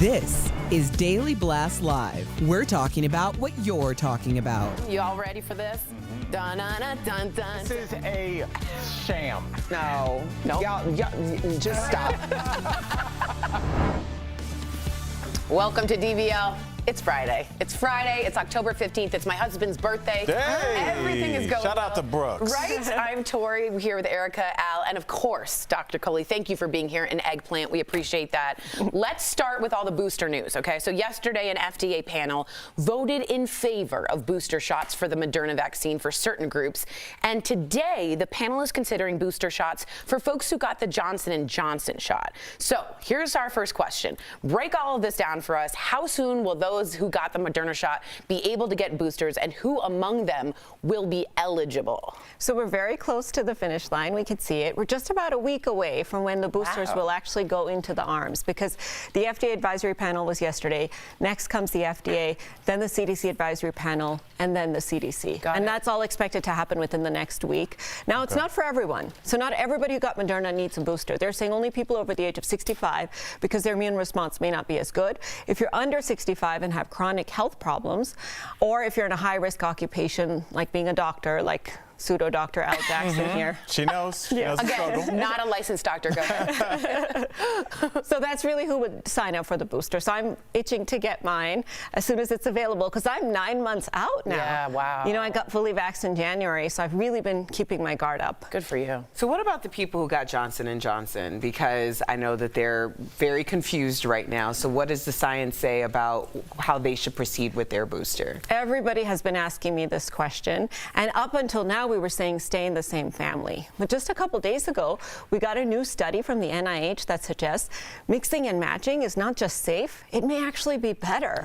This is Daily Blast Live. We're talking about what you're talking about. You all ready for this? Dun dun dun dun dun. This is a sham. No. Y'all, just stop. Welcome to DBL. It's Friday. It's October 15th. It's my husband's birthday. Hey, everything is going shout out to Brooks. Right? I'm Tori. We're here with Erica, Al, and of course, Dr. Coley. Thank you for being here in Eggplant. We appreciate that. Let's start with all the booster news, okay? So yesterday, an FDA panel voted in favor of booster shots for the Moderna vaccine for certain groups. And today, the panel is considering booster shots for folks who got the Johnson & Johnson shot. So here's our first question. Break all of this down for us. How soon will those who got the Moderna shot be able to get boosters, and who among them will be eligible? So we're very close to the finish line. We can see it. We're just about a week away from when the boosters will actually go into the arms, because the FDA advisory panel was yesterday. Next comes the FDA, then the CDC advisory panel, and then the CDC. And that's all expected to happen within the next week. Now, it's not for everyone. So not everybody who got Moderna needs a booster. They're saying only people over the age of 65, because their immune response may not be as good. If you're under 65 and have chronic health problems, or if you're in a high-risk occupation, like being a doctor, like pseudo-Dr. Al Jackson here. She knows. She knows the struggle. Again, not a licensed doctor. Go ahead. So that's really who would sign up for the booster. So I'm itching to get mine as soon as it's available, because I'm 9 months out now. Yeah, wow. You know, I got fully vaxxed in January, so I've really been keeping my guard up. Good for you. So what about the people who got Johnson & Johnson? Because I know that they're very confused right now. So what does the science say about how they should proceed with their booster? Everybody has been asking me this question, and up until now we were saying stay in the same family. But just a couple days ago, we got a new study from the NIH that suggests mixing and matching is not just safe, it may actually be better.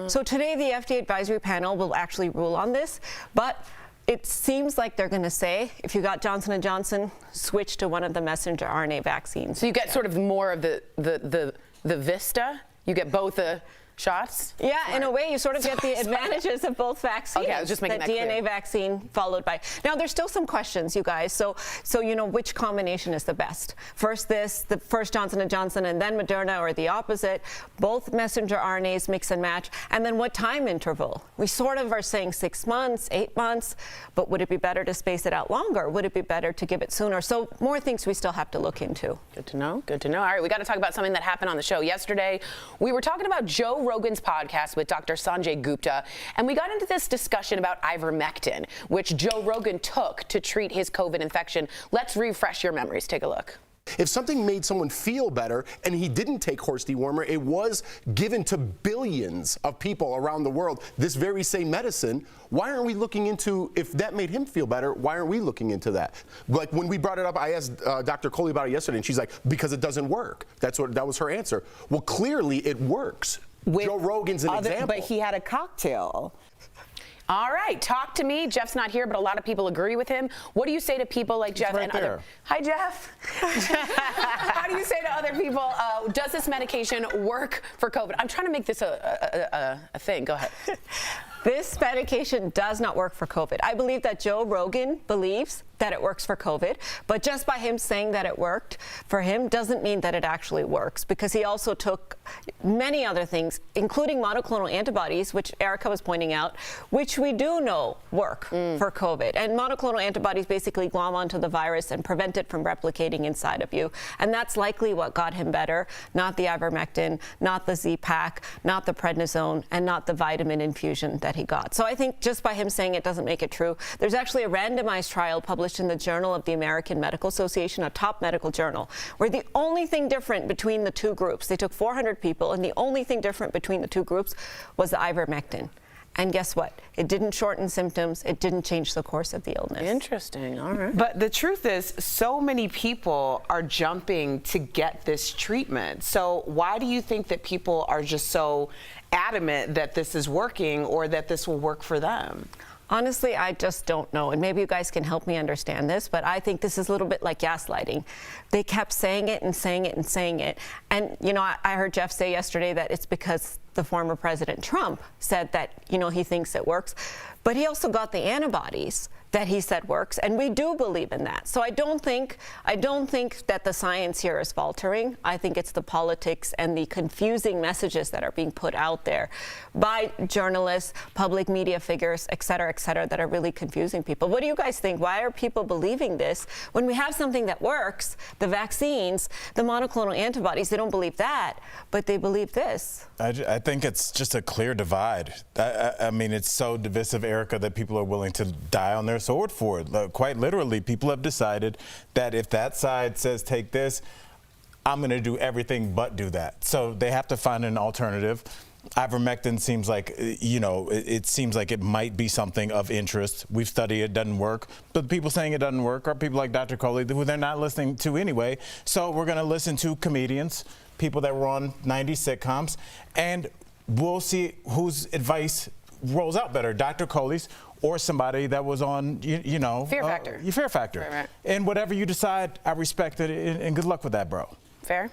So today the FDA advisory panel will actually rule on this, but it seems like they're going to say, if you got Johnson & Johnson, switch to one of the messenger RNA vaccines. So you get sort of more of the vista? You get both the shots? Yeah, in a way, you sort of get the advantages of both vaccines. Okay, I was just making that DNA clear. vaccine followed by. Now, there's still some questions, you guys. So you know, which combination is the best? First the first Johnson & Johnson, and then Moderna, or the opposite? Both messenger RNAs mix and match. And then what time interval? We sort of are saying 6 months, 8 months, but would it be better to space it out longer? Would it be better to give it sooner? So more things we still have to look into. Good to know. Good to know. All right, we got to talk about something that happened on the show yesterday. We were talking about Joe Rogan's podcast with Dr. Sanjay Gupta, and we got into this discussion about ivermectin, which Joe Rogan took to treat his COVID infection. Let's refresh your memories. Take a look. If something made someone feel better and he didn't take horse dewormer, it was given to billions of people around the world, this very same medicine, why aren't we looking into, if that made him feel better, why aren't we looking into that? Like when we brought it up, I asked Dr. Coley about it yesterday, and she's like, because it doesn't work. That was her answer. Well, clearly it works. Joe Rogan's an example. But he had a cocktail. All right, talk to me. Jeff's not here, but a lot of people agree with him. What do you say to people like Jeff right and there. other? Hi, Jeff. How do you say to other people, does this medication work for COVID? I'm trying to make this a thing. Go ahead. This medication does not work for COVID. I believe that Joe Rogan believes that it works for COVID, but just by him saying that it worked for him doesn't mean that it actually works, because he also took many other things, including monoclonal antibodies, which Erica was pointing out, which we do know work for COVID. And monoclonal antibodies basically glom onto the virus and prevent it from replicating inside of you. And that's likely what got him better, not the ivermectin, not the Z-Pak, not the prednisone, and not the vitamin infusion that he got. So I think just by him saying it doesn't make it true. There's actually a randomized trial published in the Journal of the American Medical Association, a top medical journal, where the only thing different between the two groups, they took 400 people, and the only thing different between the two groups was the ivermectin. And guess what? It didn't shorten symptoms. It didn't change the course of the illness. Interesting. All right. But the truth is, so many people are jumping to get this treatment. So why do you think that people are just so adamant that this is working, or that this will work for them? Honestly, I just don't know, and maybe you guys can help me understand this, but I think this is a little bit like gaslighting. They kept saying it and saying it and saying it. And, you know, I heard Jeff say yesterday that it's because the former President Trump said that, he thinks it works, but he also got the antibodies that he said works, and we do believe in that. So I don't think that the science here is faltering. I think it's the politics and the confusing messages that are being put out there by journalists, public media figures, et cetera, that are really confusing people. What do you guys think? Why are people believing this when we have something that works, the vaccines, the monoclonal antibodies? They don't believe that, but they believe this. I think it's just a clear divide. I mean, it's so divisive, Erica, that people are willing to die on their sword for it. Quite literally, people have decided that if that side says take this, I'm going to do everything but do that. So they have to find an alternative. Ivermectin seems like, it seems like it might be something of interest. We've studied it, doesn't work. But the people saying it doesn't work are people like Dr. Coley, who they're not listening to anyway. So we're going to listen to comedians, people that were on 90s sitcoms, and we'll see whose advice rolls out better, Dr. Coley's or somebody that was on, Fear Factor. Fear Factor. Right. And whatever you decide, I respect it, and good luck with that, bro. Fair?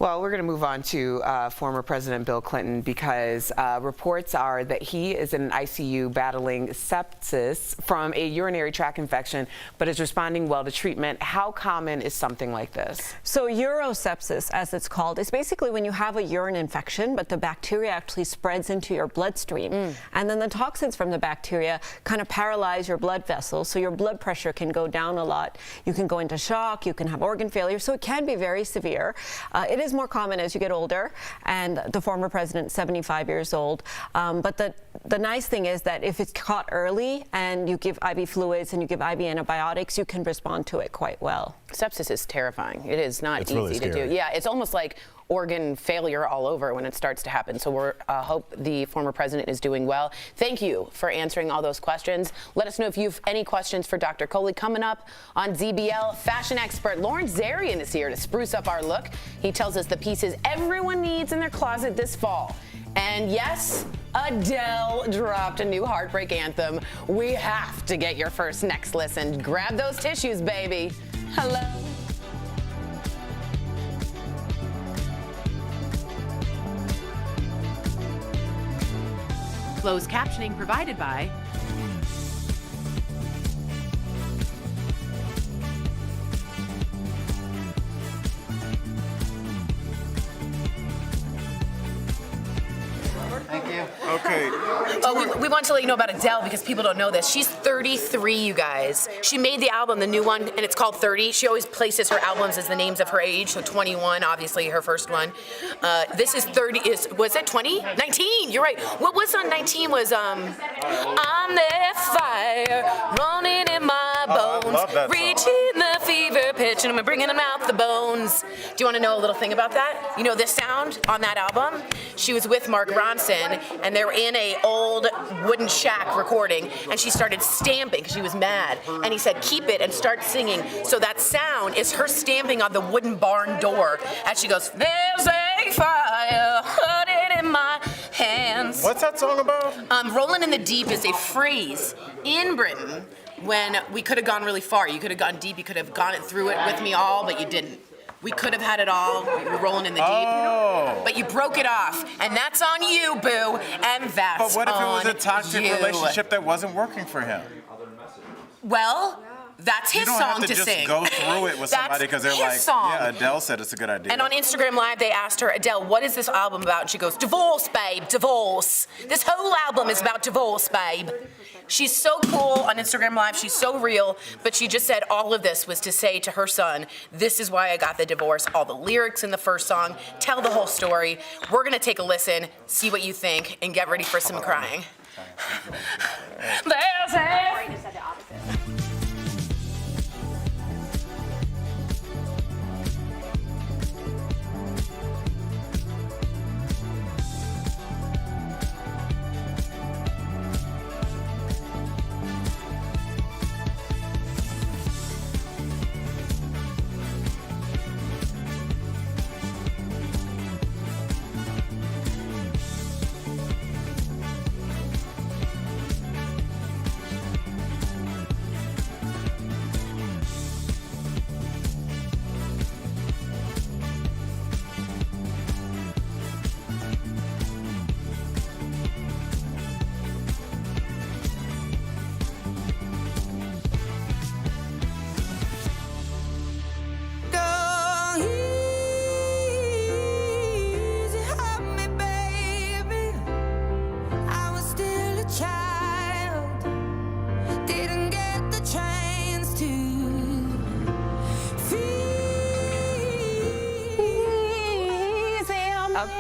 Well, we're going to move on to former President Bill Clinton because reports are that he is in an ICU battling sepsis from a urinary tract infection, but is responding well to treatment. How common is something like this? So urosepsis, as it's called, is basically when you have a urine infection, but the bacteria actually spreads into your bloodstream. And then the toxins from the bacteria kind of paralyze your blood vessels, so your blood pressure can go down a lot. You can go into shock, you can have organ failure, so it can be very severe. It is more common as you get older, and the former president, 75 years old. But the nice thing is that if it's caught early and you give IV fluids and you give IV antibiotics, you can respond to it quite well. Sepsis is terrifying. It is not It's easy really to do. scary. Yeah, it's almost like organ failure all over when it starts to happen. So we hope the former president is doing well. Thank you for answering all those questions. Let us know if you have any questions for Dr. Coley. Coming up on DBL, fashion expert Lauren Zarian is here to spruce up our look. He tells us the pieces everyone needs in their closet this fall. And yes, Adele dropped a new heartbreak anthem. We have to get your first next listen. Grab those tissues, baby. Hello. Closed captioning provided by Thank you. Okay. Oh, we want to let you know about Adele because people don't know this. She's 33, you guys. She made the album, the new one, and it's called 30. She always places her albums as the names of her age. So 21, obviously, her first one. This is 30. Was it 20? 19. You're right. What was on 19 was I'm the fire running in my bones, I love that song. reaching the fever pitch, and I'm bringing them out the bones. Do you want to know a little thing about that? You know this sound on that album? She was with Mark Ronson, and they were in a old wooden shack recording, and she started stamping because she was mad. And he said, keep it and start singing. So that sound is her stamping on the wooden barn door as she goes, there's a fire burning in my hands. What's that song about? Rolling in the deep is a phrase in Britain when we could have gone really far. You could have gone deep, you could have gone through it with me all, but you didn't. We could have had it all. We were rolling in the deep. Oh. But you broke it off, and that's on you, boo. And that's But what if it was on a toxic you. relationship that wasn't working for him? Well, that's his You don't song have to to just sing. go through it with That's somebody because they're his like, song. yeah, Adele said it's a good idea. And on Instagram Live, they asked her, Adele, what is this album about? And she goes, divorce, babe, divorce. This whole album is about divorce, babe. She's so cool on Instagram Live. She's so real. But she just said all of this was to say to her son, this is why I got the divorce. All the lyrics in the first song tell the whole story. We're going to take a listen, see what you think, and get ready for some crying. There's a...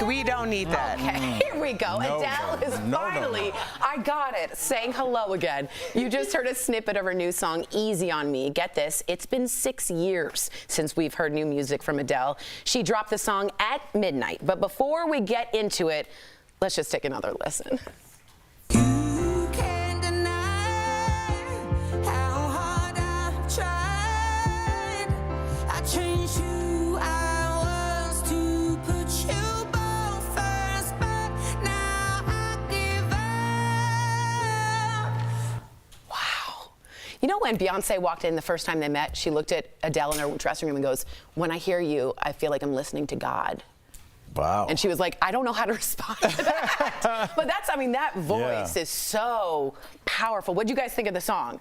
We don't need that. Okay, here we go. No, Adele is no, finally, no. I got it, saying hello again. You just heard a snippet of her new song, Easy on Me. Get this, it's been 6 years since we've heard new music from Adele. She dropped the song at midnight. But before we get into it, let's just take another listen. You can't deny how hard I've tried. I changed who I was to put you both first, but now I give up. Wow. You know when Beyonce walked in the first time they met, she looked at Adele in her dressing room and goes, "When I hear you, I feel like I'm listening to God." Wow. And she was like, I don't know how to respond to that. But that's, I mean, that voice Yeah. is so powerful. What do you guys think of the song?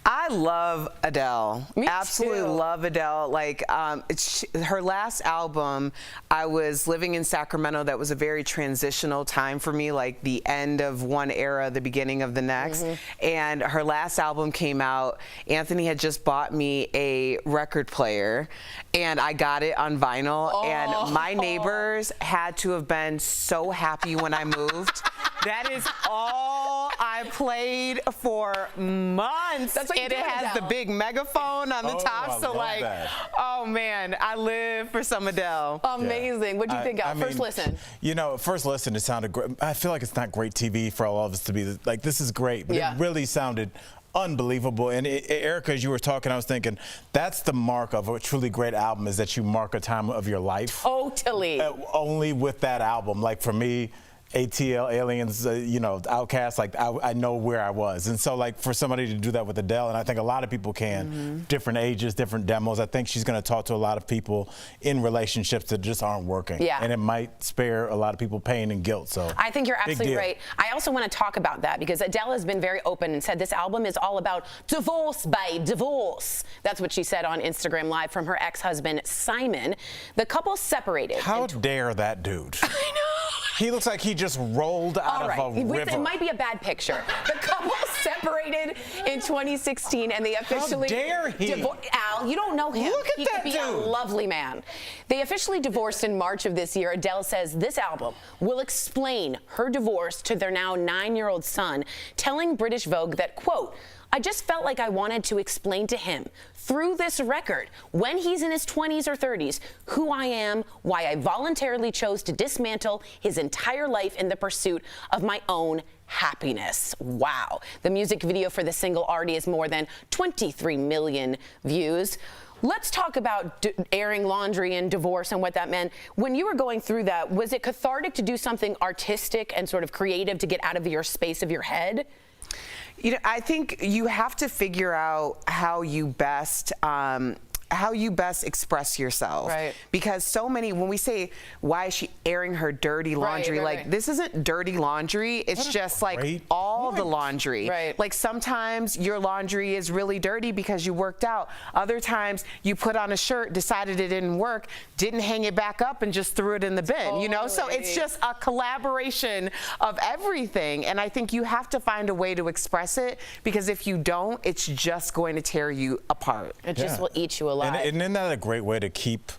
I love Adele. Me Absolutely too. love Adele. Like her last album, I was living in Sacramento. That was a very transitional time for me, like the end of one era, the beginning of the next. And her last album came out. Anthony had just bought me a record player, and I got it on vinyl. And my neighbors had to have been so happy when I moved. That is all I played for months. That's what you And do, it has the Adele. big megaphone on the Oh, top. I So love like, that. oh man, I live for some Adele. Amazing. What do you think, Al? First listen. You know, first listen, it sounded great. I feel like it's not great TV for all of us to be like, this is great, but Yeah. it really sounded unbelievable. And Erica, as you were talking, I was thinking, that's the mark of a truly great album, is that you mark a time of your life. Totally. Only with that album. Like for me, ATL, Aliens, you know, Outkast, like I know where I was. And so like for somebody to do that with Adele, and I think a lot of people can, different ages, different demos, I think she's gonna talk to a lot of people in relationships that just aren't working. Yeah. And it might spare a lot of people pain and guilt, so. I think you're big absolutely deal. right. I also want to talk about that because Adele has been very open and said this album is all about divorce, babe, divorce. That's what she said on Instagram Live from her ex-husband, Simon. The couple separated. How dare that dude? I know. He looks like he just rolled out All right. of a river. It might be a bad picture. The couple separated in 2016, and they officially. How dare he? Al, you don't know him. Look at he that could be a dude. lovely man. They officially divorced in March of this year. Adele says this album will explain her divorce to their now 9-year-old son, telling British Vogue that, quote, I just felt like I wanted to explain to him through this record, when he's in his 20s or 30s, who I am, why I voluntarily chose to dismantle his entire life in the pursuit of my own happiness. Wow. The music video for the single already has more than 23 million views. Let's talk about airing laundry and divorce and what that meant. When you were going through that, was it cathartic to do something artistic and sort of creative to get out of your space of your head? You know, I think you have to figure out how you best express yourself. Right. Because so many, when we say, why is she airing her dirty laundry? right, like, right. this isn't dirty laundry. It's just like great all the point. laundry. Right. Like sometimes your laundry is really dirty because you worked out. Other times you put on a shirt, decided it didn't work, didn't hang it back up and just threw it in the bin, you know? So it's just a collaboration of everything. And I think you have to find a way to express it, because if you don't, it's just going to tear you apart. It just Yeah. will eat you alive. And isn't that a great way to keep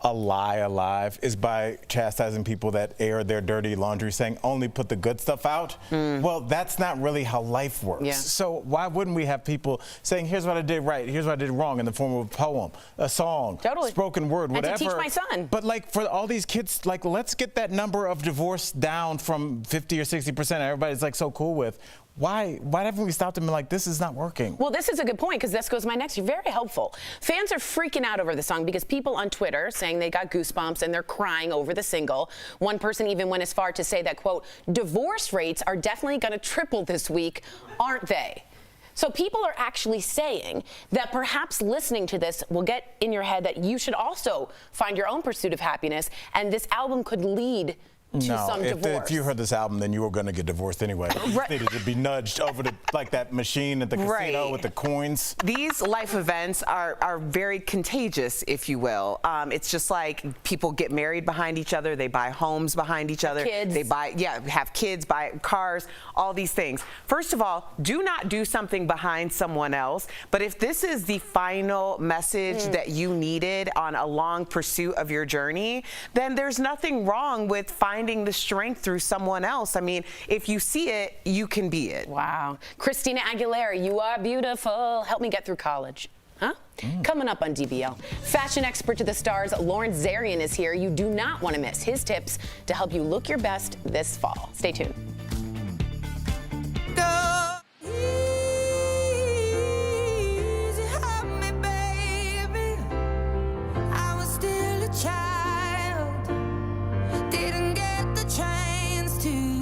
a lie alive, is by chastising people that air their dirty laundry, saying only put the good stuff out? Well, that's not really how life works. Yeah. So why wouldn't we have people saying, here's what I did right, here's what I did wrong, in the form of a poem, a song, Totally. spoken word, And to whatever. teach my son. But like for all these kids, like let's get that number of divorce down from 50 or 60% everybody's like so cool with. Why haven't we stopped them and like, this is not working? Well, this is a good point, because this goes to my next. You're very helpful. Fans are freaking out over the song because people on Twitter saying they got goosebumps and they're crying over the single. One person even went as far to say that, quote, divorce rates are definitely going to triple this week, aren't they? So people are actually saying that perhaps listening to this will get in your head that you should also find your own pursuit of happiness, and this album could lead to some divorce. If you heard this album, then you were going to get divorced anyway. You just needed to be nudged over to like that machine at the casino with the coins. These life events are very contagious, if you will. It's just like people get married behind each other, they buy homes behind each other, Kids. they have kids, buy cars, all these things. First of all, do not do something behind someone else. But if this is the final message that you needed on a long pursuit of your journey, then there's nothing wrong with finding the strength through someone else. I mean, if you see it, you can be it. Wow. Christina Aguilera, you are beautiful. Help me get through college. Huh? Coming up on DBL, fashion expert to the stars, Lawrence Zarian is here. You do not want to miss his tips to help you look your best this fall. Stay tuned. Easy, help me, baby. I was still a child, didn't get the chance to.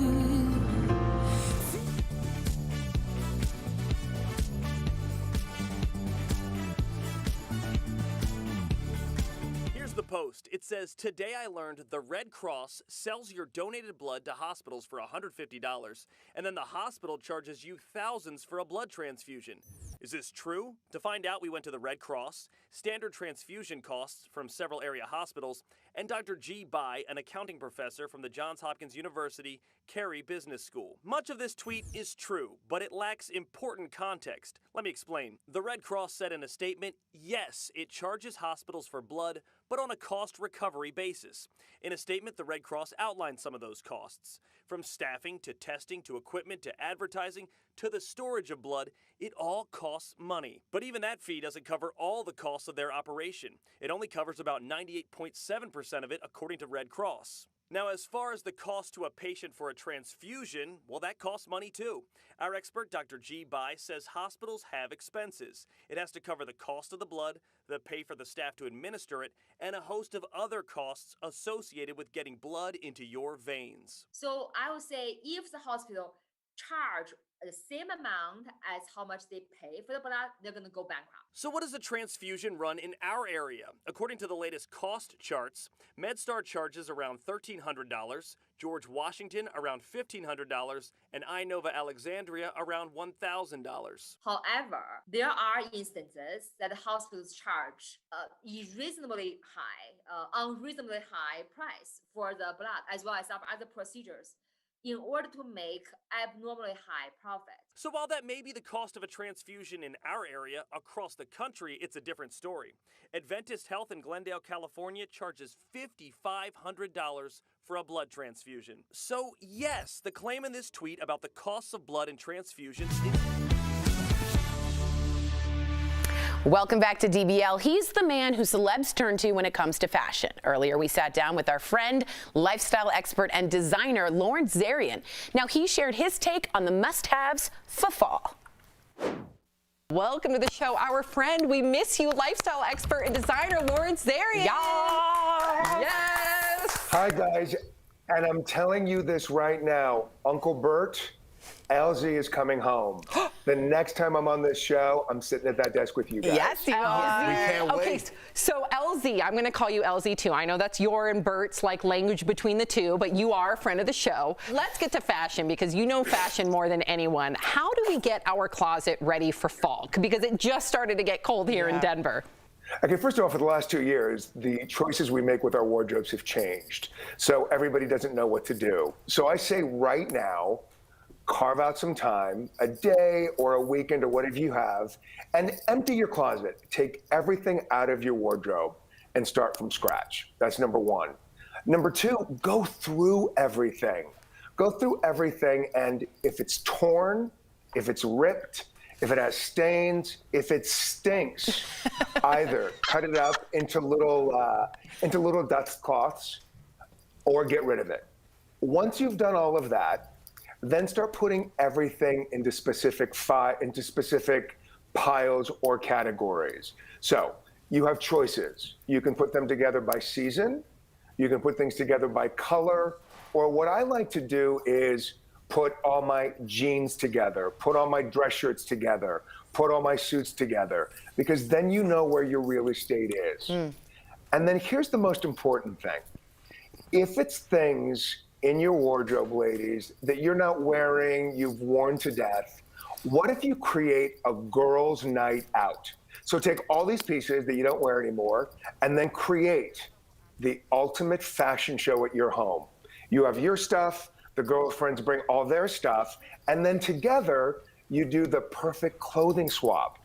Here's the post. It says, "Today I learned the Red Cross sells your donated blood to hospitals for $150, and then the hospital charges you thousands for a blood transfusion. Is this true?" To find out, we went to the Red Cross, standard transfusion costs from several area hospitals, and Dr. G. Bai, an accounting professor from the Johns Hopkins University Carey Business School. Much of this tweet is true, but it lacks important context. Let me explain. The Red Cross said in a statement, yes, it charges hospitals for blood, but on a cost recovery basis. In a statement, the Red Cross outlined some of those costs. From staffing to testing to equipment to advertising to the storage of blood, it all costs money. But even that fee doesn't cover all the costs of their operation. It only covers about 98.7% of it, according to Red Cross. Now, as far as the cost to a patient for a transfusion, well, that costs money too. Our expert, Dr. G. Bai, says hospitals have expenses. It has to cover the cost of the blood, the pay for the staff to administer it, and a host of other costs associated with getting blood into your veins. So I would say if the hospital charge the same amount as how much they pay for the blood, they're going to go bankrupt. So what does a transfusion run in our area? According to the latest cost charts, MedStar charges around $1,300, George Washington around $1,500, and Inova Alexandria around $1,000. However, there are instances that hospitals charge unreasonably high price for the blood as well as other procedures in order to make abnormally high profit. So while that may be the cost of a transfusion in our area, across the country, it's a different story. Adventist Health in Glendale, California charges $5,500 for a blood transfusion. So yes, the claim in this tweet about the costs of blood and transfusions is... Welcome back to DBL. He's the man who celebs turn to when it comes to fashion. Earlier, we sat down with our friend, lifestyle expert, and designer, Lawrence Zarian. Now, he shared his take on the must-haves for fall. Welcome to the show, our friend. We miss you, lifestyle expert and designer, Lawrence Zarian. Yes! Hi, guys. And I'm telling you this right now, Uncle Bert, LZ is coming home. The next time I'm on this show, I'm sitting at that desk with you guys. Yes, you are. We can't Okay, wait. so LZ, I'm going to call you LZ too. I know that's your and Bert's like language between the two, but you are a friend of the show. Let's get to fashion because you know fashion more than anyone. How do we get our closet ready for fall? Because it just started to get cold here in Denver. Okay, first of all, for the last 2 years, the choices we make with our wardrobes have changed. So everybody doesn't know what to do. So I say right now, carve out some time, a day or a weekend or whatever you have, and empty your closet. Take everything out of your wardrobe and start from scratch. That's number one. Number two, go through everything. Go through everything, and if it's torn, if it's ripped, if it has stains, if it stinks, either cut it up into little dust cloths or get rid of it. Once you've done all of that, then start putting everything into specific piles or categories. So you have choices. You can put them together by season. You can put things together by color. Or what I like to do is put all my jeans together, put all my dress shirts together, put all my suits together, because then you know where your real estate is. And then here's the most important thing. If it's things in your wardrobe, ladies, that you're not wearing, you've worn to death. What if you create a girls' night out? So take all these pieces that you don't wear anymore and then create the ultimate fashion show at your home. You have your stuff, the girlfriends bring all their stuff, and then together you do the perfect clothing swap.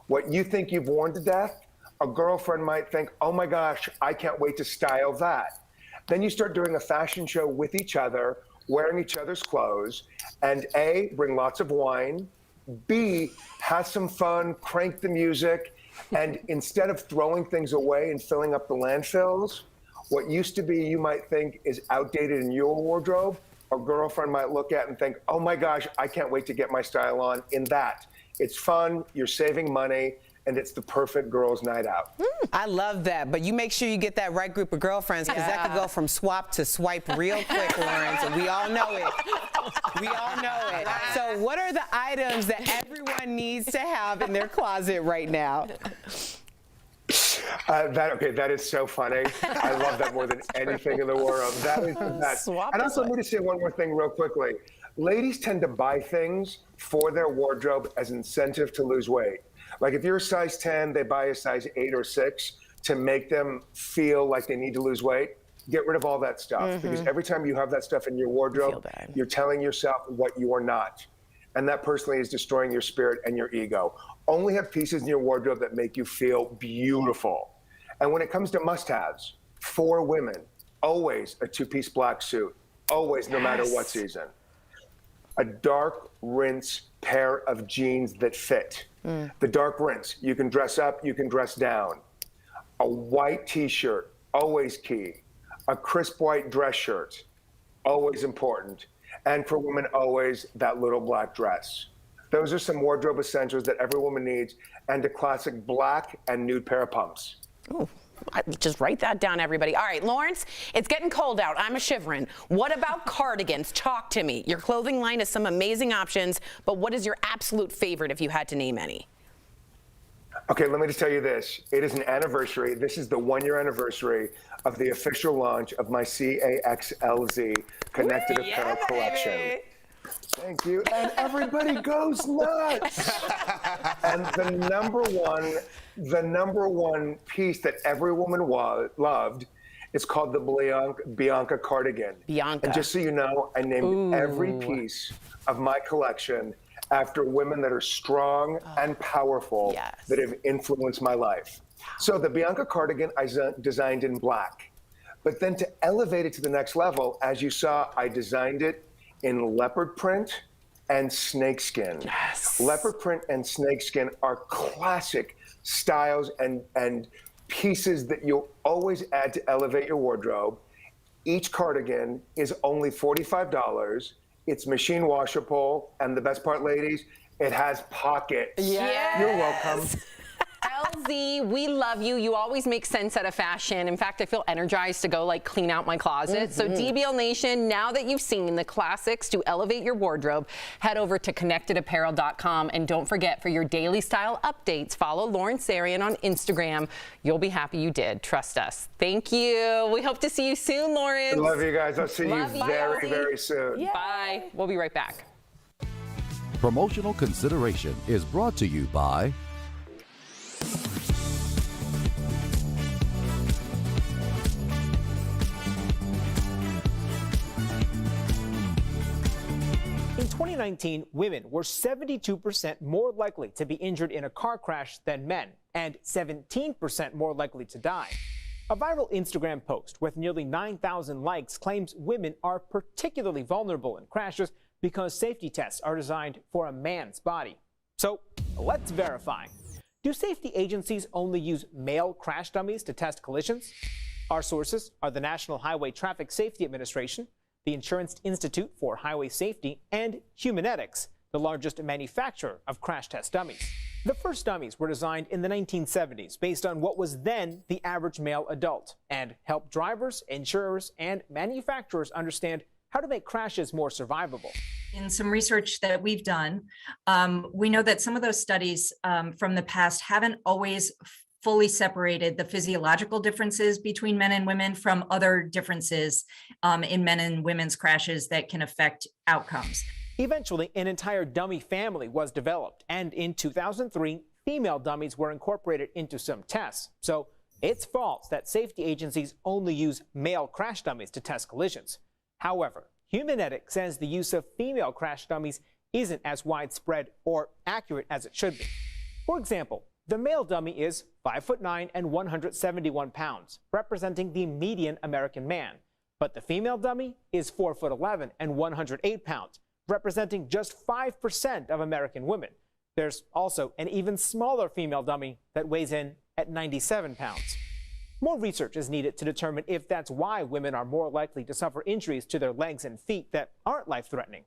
What you think you've worn to death, a girlfriend might think, oh my gosh, I can't wait to style that. Then you start doing a fashion show with each other, wearing each other's clothes, and A, bring lots of wine, B, have some fun, crank the music, and instead of throwing things away and filling up the landfills, what used to be you might think is outdated in your wardrobe, a girlfriend might look at and think, oh my gosh, I can't wait to get my style on in that. It's fun, you're saving money, and it's the perfect girls' night out. I love that, but you make sure you get that right group of girlfriends, because that could go from swap to swipe real quick, Lawrence, and we all know it. We all know it. So what are the items that everyone needs to have in their closet right now? That is so funny. I love that more than anything in the world. That is the best. And also, let me just say one more thing real quickly. Ladies tend to buy things for their wardrobe as incentive to lose weight. Like if you're a size 10, they buy a size 8 or 6 to make them feel like they need to lose weight. Get rid of all that stuff, because every time you have that stuff in your wardrobe, you're telling yourself what you are not. And that personally is destroying your spirit and your ego. Only have pieces in your wardrobe that make you feel beautiful. And when it comes to must-haves, for women, always a 2-piece black suit, always, no matter what season. A dark rinse pair of jeans that fit. The dark rinse, you can dress up, you can dress down. A white t-shirt, always key. A crisp white dress shirt, always important. And for women, always that little black dress. Those are some wardrobe essentials that every woman needs, and a classic black and nude pair of pumps. Ooh. Just write that down, everybody. All right, Lawrence, it's getting cold out. I'm a shivering. What about cardigans? Talk to me. Your clothing line has some amazing options, but what is your absolute favorite if you had to name any? Okay, let me just tell you this. It is an anniversary. This is the 1-year anniversary of the official launch of my CAXLZ Connected Apparel collection. Thank you. And everybody goes nuts. And the number one piece that every woman loved is called the Bianca cardigan. Bianca. And just so you know, I named every piece of my collection after women that are strong and powerful that have influenced my life. So the Bianca cardigan I designed in black. But then to elevate it to the next level, as you saw, I designed it in leopard print and snakeskin. Yes. Leopard print and snakeskin are classic styles and pieces that you'll always add to elevate your wardrobe. Each cardigan is only $45. It's machine washable, and the best part, ladies, it has pockets. Yes. You're welcome. LZ, we love you. You always make sense out of fashion. In fact, I feel energized to go clean out my closet. So DBL Nation, now that you've seen the classics to elevate your wardrobe, head over to connectedapparel.com, and don't forget, for your daily style updates, follow Lawrence Zarian on Instagram. You'll be happy you did. Trust us. Thank you. We hope to see you soon, Lawrence. I love you guys. I'll see you very, very soon. Yeah. Bye. We'll be right back. Promotional consideration is brought to you by In 2019, women were 72% more likely to be injured in a car crash than men, and 17% more likely to die. A viral Instagram post with nearly 9,000 likes claims women are particularly vulnerable in crashes because safety tests are designed for a man's body. So let's verify. Do safety agencies only use male crash dummies to test collisions? Our sources are the National Highway Traffic Safety Administration, the Insurance Institute for Highway Safety, and Humanetics, the largest manufacturer of crash test dummies. The first dummies were designed in the 1970s based on what was then the average male adult, and helped drivers, insurers, and manufacturers understand how to make crashes more survivable. In some research that we've done, we know that some of those studies from the past haven't always fully separated the physiological differences between men and women from other differences in men and women's crashes that can affect outcomes. Eventually, an entire dummy family was developed, and in 2003, female dummies were incorporated into some tests. So it's false that safety agencies only use male crash dummies to test collisions. However, Humanetics says the use of female crash dummies isn't as widespread or accurate as it should be. For example, the male dummy is 5'9" and 171 pounds, representing the median American man. But the female dummy is 4'11" and 108 pounds, representing just 5% of American women. There's also an even smaller female dummy that weighs in at 97 pounds. More research is needed to determine if that's why women are more likely to suffer injuries to their legs and feet that aren't life-threatening.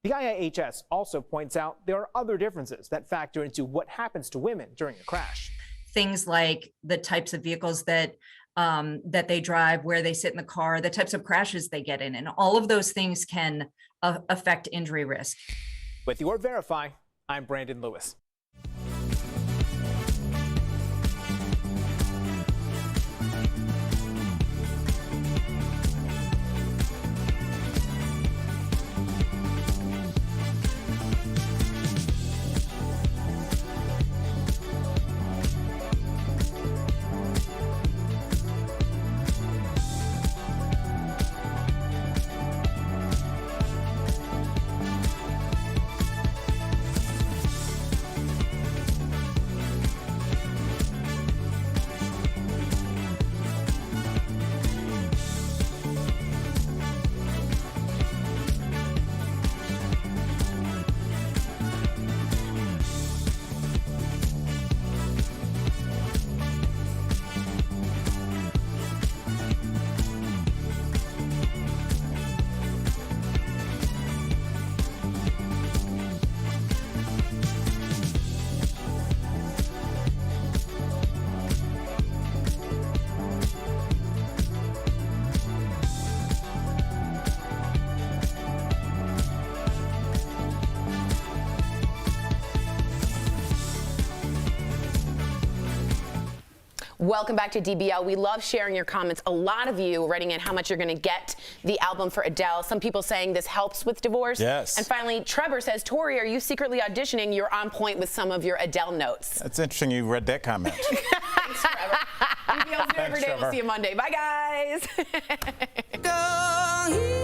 The IIHS also points out there are other differences that factor into what happens to women during a crash. Things like the types of vehicles that they drive, where they sit in the car, the types of crashes they get in, and all of those things can affect injury risk. With your Verify, I'm Brandon Lewis. Welcome back to DBL. We love sharing your comments. A lot of you writing in how much you're going to get the album for Adele. Some people saying this helps with divorce. Yes. And finally, Trevor says, Tori, are you secretly auditioning? You're on point with some of your Adele notes. That's interesting you read that comment. Thanks, Trevor. DBL's new every day. We'll see you Monday. Bye, guys. Go.